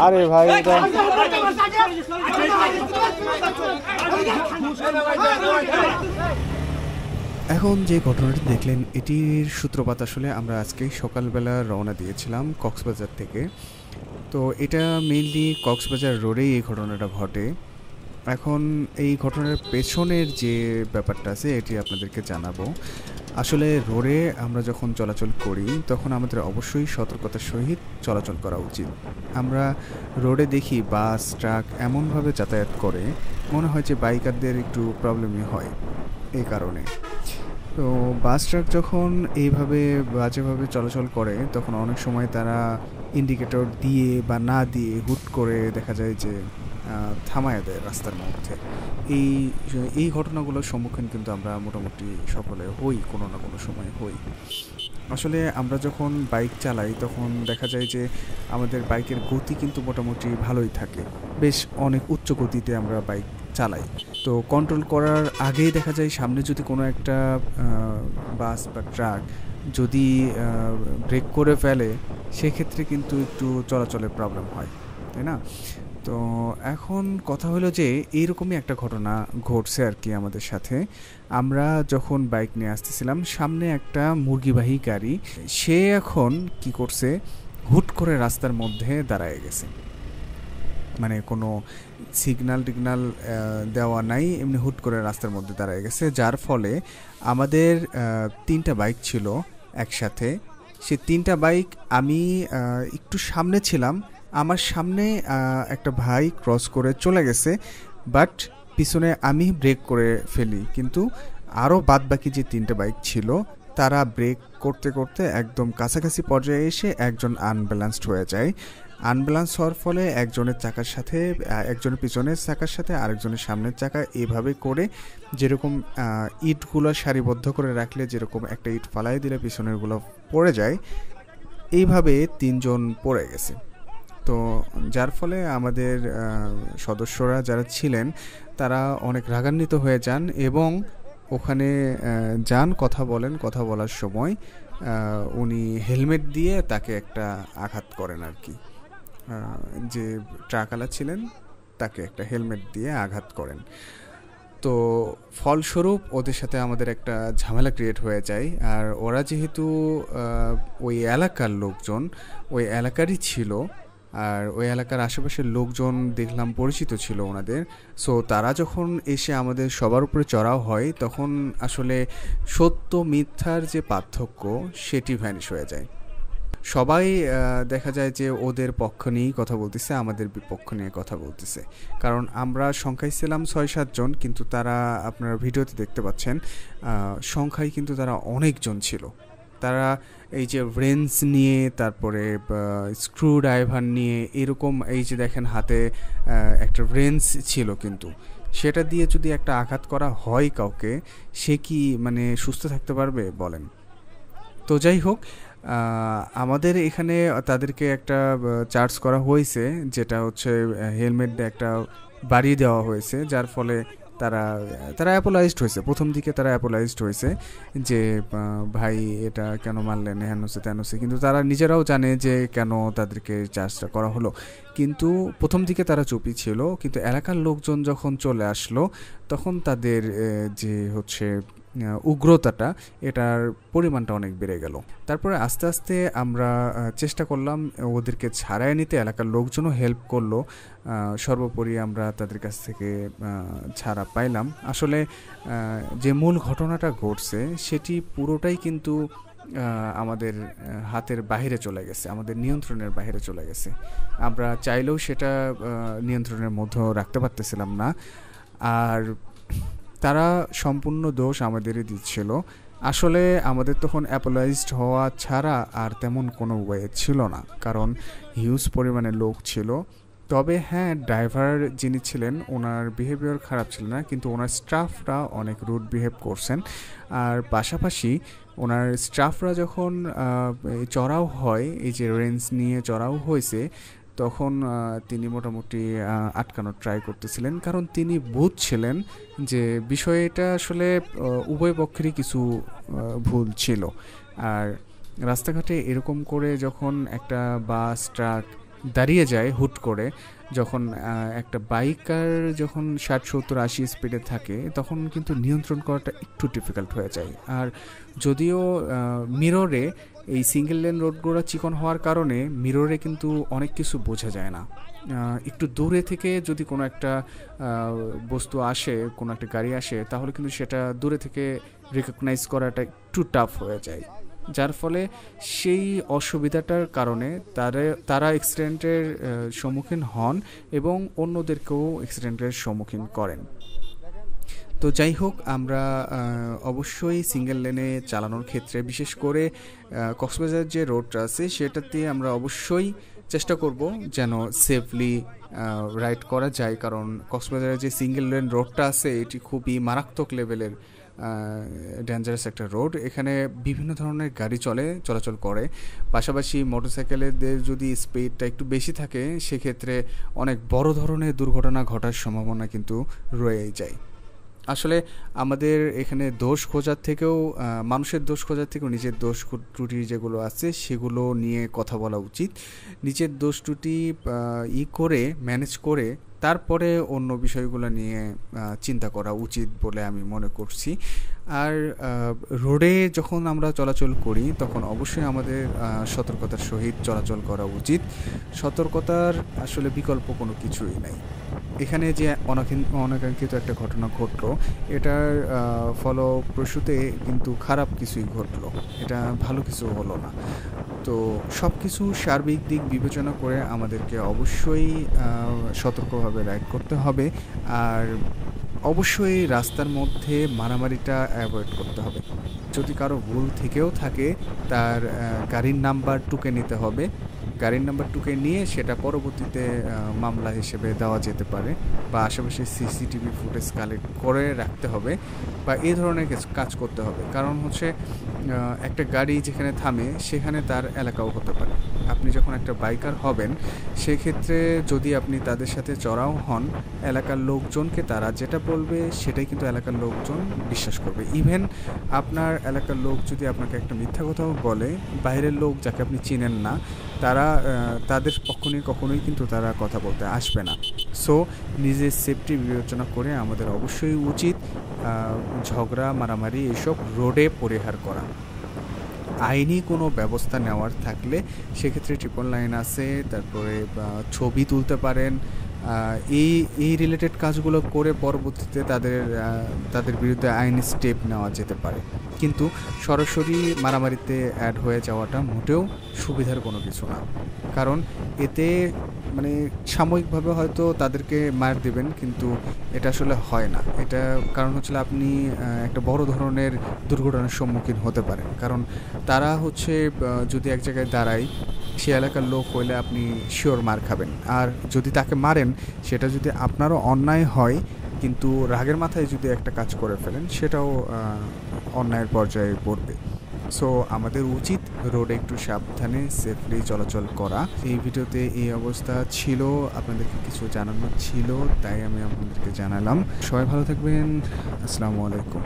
আরে ভাই এখন যে ঘটনাটি দেখলেন এটির সূত্রপাত আসলে আমরা আজকে সকালবেলা রওনা দিয়েছিলাম কক্সবাজার থেকে। তো এটা মেইনলি কক্সবাজার রোডেই এই ঘটনাটা ঘটে। এখন এই ঘটনার পেছনের যে ব্যাপারটা আছে এটি আপনাদেরকে জানাবো। আসলে রোডে আমরা যখন চলাচল করি তখন আমাদের অবশ্যই সতর্কতার সহিত চলাচল করা উচিত। আমরা রোডে দেখি বাস ট্রাক এমনভাবে যাতায়াত করে মনে হয় যে বাইকারদের একটু প্রবলেমই হয় এই কারণে। তো বাস ট্রাক যখন এইভাবে বাজেভাবে চলাচল করে তখন অনেক সময় তারা ইন্ডিকেটর দিয়ে বা না দিয়ে হুট করে দেখা যায় যে থামায় দেয় রাস্তার মধ্যে। এই ঘটনাগুলোর সম্মুখীন কিন্তু আমরা মোটামুটি সকলে হই, কোনো না কোনো সময় হই। আসলে আমরা যখন বাইক চালাই তখন দেখা যায় যে আমাদের বাইকের গতি কিন্তু মোটামুটি ভালোই থাকে, বেশ অনেক উচ্চ গতিতে আমরা বাইক চালাই। তো কন্ট্রোল করার আগেই দেখা যায় সামনে যদি কোনো একটা বাস বা ট্রাক যদি ব্রেক করে ফেলে সেক্ষেত্রে কিন্তু একটু চলাচলের প্রবলেম হয়, তাই না? তো এখন কথা হলো যে এইরকমই একটা ঘটনা ঘটছে আর কি আমাদের সাথে। আমরা যখন বাইক নিয়ে আসতেছিলাম সামনে একটা মুরগিবাহী গাড়ি, সে এখন কি করছে হুট করে রাস্তার মধ্যে দাঁড়ায় গেছে, মানে কোনো সিগন্যাল টিগনাল দেওয়া নাই, এমনি হুট করে রাস্তার মধ্যে দাঁড়ায় গেছে। যার ফলে আমাদের 3টা বাইক ছিল একসাথে। সে 3টা বাইক, আমি একটু সামনে ছিলাম, আমার সামনে একটা ভাই ক্রস করে চলে গেছে, বাট পিছনে আমি ব্রেক করে ফেলি। কিন্তু আরও বাদ বাকি যে 3টে বাইক ছিল তারা ব্রেক করতে করতে একদম কাছাকাছি পর্যায়ে এসে একজন আনব্যালেন্সড হয়ে যায়। আনব্যালেন্স হওয়ার ফলে একজনের চাকার সাথে, একজনের পিছনের চাকার সাথে আরেকজনের সামনের চাকা, এভাবে করে যেরকম ইটগুলো সারিবদ্ধ করে রাখলে যেরকম একটা ইট ফালাই দিলে পিছনেরগুলো পড়ে যায়, এইভাবে 3জন পড়ে গেছে। তো যার ফলে আমাদের সদস্যরা যারা ছিলেন তারা অনেক রাগান্বিত হয়ে যান এবং ওখানে যান কথা বলেন। কথা বলার সময় উনি হেলমেট দিয়ে তাকে একটা আঘাত করেন আর কি, যে ট্রাকওয়ালা ছিলেন তাকে একটা হেলমেট দিয়ে আঘাত করেন। তো ফলস্বরূপ ওদের সাথে আমাদের একটা ঝামেলা ক্রিয়েট হয়ে যায়। আর ওরা যেহেতু ওই এলাকার লোকজন, ওই এলাকারই ছিল, আর ওই এলাকার আশেপাশের লোকজন দেখলাম পরিচিত ছিল ওনাদের। সো তারা যখন এসে আমাদের সবার উপরে চড়াও হয় তখন আসলে সত্য মিথ্যার যে পার্থক্য সেটি ভ্যানিশ হয়ে যায়। সবাই দেখা যায় যে ওদের পক্ষ নিয়েই কথা বলতেছে, আমাদের বিপক্ষ নিয়ে কথা বলতেছে। কারণ আমরা সংখ্যায় ছিলাম 6-7 জন, কিন্তু তারা আপনারা ভিডিওতে দেখতে পাচ্ছেন সংখ্যায় কিন্তু তারা অনেকজন ছিল। তারা এই যে রেঞ্চ নিয়ে, তারপরে স্ক্রু ড্রাইভার নিয়ে, এরকম এই যে দেখেন হাতে একটা রেঞ্চ ছিল, কিন্তু সেটা দিয়ে যদি একটা আঘাত করা হয় কাউকে, সে কি মানে সুস্থ থাকতে পারবে বলেন? তো যাই হোক, আমাদের এখানে তাদেরকে একটা চার্জ করা হয়েছে, যেটা হচ্ছে হেলমেট একটা বাড়িয়ে দেওয়া হয়েছে, যার ফলে তারা অ্যাপোলাইজড হয়েছে। প্রথম দিকে তারা অ্যাপোলাইজড হয়েছে যে ভাই এটা কেন মারলেন, হ্যান হচ্ছে তেন হচ্ছে, কিন্তু তারা নিজেরাও জানে যে কেন তাদেরকে চার্জটা করা হলো। কিন্তু প্রথম দিকে তারা চুপই ছিল, কিন্তু এলাকার লোকজন যখন চলে আসলো তখন তাদের যে হচ্ছে উগ্রতাটা, এটার পরিমাণটা অনেক বেড়ে গেল। তারপরে আস্তে আস্তে আমরা চেষ্টা করলাম ওদেরকে ছাড়াই নিতে, এলাকার লোকজনও হেল্প করলো। সর্বোপরি আমরা তাদের কাছ থেকে ছাড়া পাইলাম। আসলে যে মূল ঘটনাটা ঘটছে সেটি পুরোটাই কিন্তু আমাদের হাতের বাইরে চলে গেছে, আমাদের নিয়ন্ত্রণের বাইরে চলে গেছে। আমরা চাইলেও সেটা নিয়ন্ত্রণের মধ্যে রাখতে পারতেছিলাম না। আর তারা সম্পূর্ণ দোষ আমাদেরই দিচ্ছিল। আসলে আমাদের তখন অ্যাপোলাইজড হওয়া ছাড়া আর তেমন কোনো ওয়ে ছিল না, কারণ হিউজ পরিমাণে লোক ছিল। তবে হ্যাঁ, ড্রাইভার যিনি ছিলেন ওনার বিহেভিয়ার খারাপ ছিল না, কিন্তু ওনার স্টাফরা অনেক রুড বিহেভ করছেন। আর পাশাপাশি ওনার স্টাফরা যখন চড়াও হয়, এই যে রেঞ্জ নিয়ে চড়াও হয়েছে, তখন তিনি মোটামুটি আটকানোর ট্রাই করতেছিলেন, কারণ তিনি বুঝছিলেন যে বিষয়টা আসলে উভয় পক্ষেরই কিছু ভুল ছিল। আর রাস্তাঘাটে এরকম করে যখন একটা বাস ট্রাক দাঁড়িয়ে যায় হুট করে, যখন একটা বাইকার যখন 60-70-80 স্পিডে থাকে, তখন কিন্তু নিয়ন্ত্রণ করাটা একটু ডিফিকাল্ট হয়ে যায়। আর যদিও মিররে এই সিঙ্গেল লেন রোডগুলো চিকন হওয়ার কারণে মিররে কিন্তু অনেক কিছু বোঝা যায় না। একটু দূরে থেকে যদি কোনো একটা বস্তু আসে, কোনো একটা গাড়ি আসে, তাহলে কিন্তু সেটা দূরে থেকে রিকগনাইজ করাটা একটু টাফ হয়ে যায়, যার ফলে সেই অসুবিধাটার কারণে তারা অ্যাক্সিডেন্টের সম্মুখীন হন এবং অন্যদেরকেও অ্যাক্সিডেন্টের সম্মুখীন করেন। তো যাই হোক, আমরা অবশ্যই সিঙ্গেল লেনে চালানোর ক্ষেত্রে, বিশেষ করে কক্সবাজার যে রোডটা আছে সেটাতে আমরা অবশ্যই চেষ্টা করব যেন সেফলি রাইড করা যায়, কারণ কক্সবাজারের যে সিঙ্গেল লেন রোডটা আছে এটি খুবই মারাত্মক লেভেলের ডেঞ্জারাস একটা রোড। এখানে বিভিন্ন ধরনের গাড়ি চলাচল করে, পাশাপাশি মোটরসাইকেলেদের যদি স্পিডটা একটু বেশি থাকে সেক্ষেত্রে অনেক বড় ধরনের দুর্ঘটনা ঘটার সম্ভাবনা কিন্তু রয়েই যায়। আসলে আমাদের এখানে দোষ খোঁজার থেকেও, মানুষের দোষ খোঁজার থেকেও নিজের দোষ ত্রুটি যেগুলো আছে সেগুলো নিয়ে কথা বলা উচিত। নিজের দোষ ত্রুটি করে ম্যানেজ করে তারপরে অন্য বিষয়গুলো নিয়ে চিন্তা করা উচিত বলে আমি মনে করছি। আর রোডে যখন আমরা চলাচল করি তখন অবশ্যই আমাদের সতর্কতার সহিত চলাচল করা উচিত। সতর্কতার আসলে বিকল্প কোনো কিছুই নাই। এখানে যে অনাকাঙ্ক্ষিত একটা ঘটনা ঘটলো, এটার ফলপ্রসূতে কিন্তু খারাপ কিছুই ঘটলো, এটা ভালো কিছু হলো না। তো সব কিছু সার্বিক দিক বিবেচনা করে আমাদেরকে অবশ্যই সতর্কভাবে রাইড করতে হবে। আর অবশ্যই রাস্তার মধ্যে মারামারিটা অ্যাভয়েড করতে হবে। যদি কারো ভুল থেকেও থাকে তার গাড়ির নাম্বার টুকে নিতে হবে। গাড়ির নাম্বার টুকে নিয়ে সেটা পরবর্তীতে মামলা হিসেবে দেওয়া যেতে পারে, বা আশেপাশে সিসিটিভি ফুটেজ কালেক্ট করে রাখতে হবে, বা এই ধরনের কাজ করতে হবে। কারণ হচ্ছে একটা গাড়ি যেখানে থামে সেখানে তার এলাকাও হতে পারে। আপনি যখন একটা বাইকার হবেন সেক্ষেত্রে যদি আপনি তাদের সাথে চড়াও হন, এলাকার লোকজনকে তারা যেটা বলবে সেটাই কিন্তু এলাকার লোকজন বিশ্বাস করবে। ইভেন আপনার এলাকার লোক যদি আপনাকে একটা মিথ্যা কথাও বলে, বাইরের লোক যাকে আপনি চিনেন না, তাদের পক্ষ নিয়ে কখনোই কিন্তু তারা কথা বলতে আসবে না। সো নিজের সেফটি বিবেচনা করে আমাদের অবশ্যই উচিত ঝগড়া মারামারি এসব রোডে পরিহার করা। আইনি কোনো ব্যবস্থা নেওয়ার থাকলে সেক্ষেত্রে ট্রিপল লাইন আছে, তারপরে ছবি তুলতে পারেন। এই রিলেটেড কাজগুলো করে পরবর্তীতে তাদের বিরুদ্ধে আইনি স্টেপ নেওয়া যেতে পারে। কিন্তু সরাসরি মারামারিতে অ্যাড হয়ে যাওয়াটা মোটেও সুবিধার কোনো কিছু না, কারণ এতে মানে সাময়িকভাবে হয়তো তাদেরকে মার দেবেন, কিন্তু এটা আসলে হয় না। এটা কারণ হচ্ছে আপনি একটা বড় ধরনের দুর্ঘটনার সম্মুখীন হতে পারেন, কারণ তারা হচ্ছে যদি এক জায়গায় দাঁড়ায়, সে এলাকার লোক হইলে আপনি শিওর মার খাবেন। আর যদি তাকে মারেন সেটা যদি আপনারও অন্যায় হয়, কিন্তু রাগের মাথায় যদি একটা কাজ করে ফেলেন সেটাও অন্যায়ের পর্যায়ে পড়বে। সো আমাদের উচিত রোডে একটু সাবধানে সেফলি চলাচল করা। এই ভিডিওতে এই অবস্থা ছিল, আপনাদেরকে কিছু জানানো ছিল, তাই আমি আপনাদেরকে জানালাম। সবাই ভালো থাকবেন। আসসালামু আলাইকুম।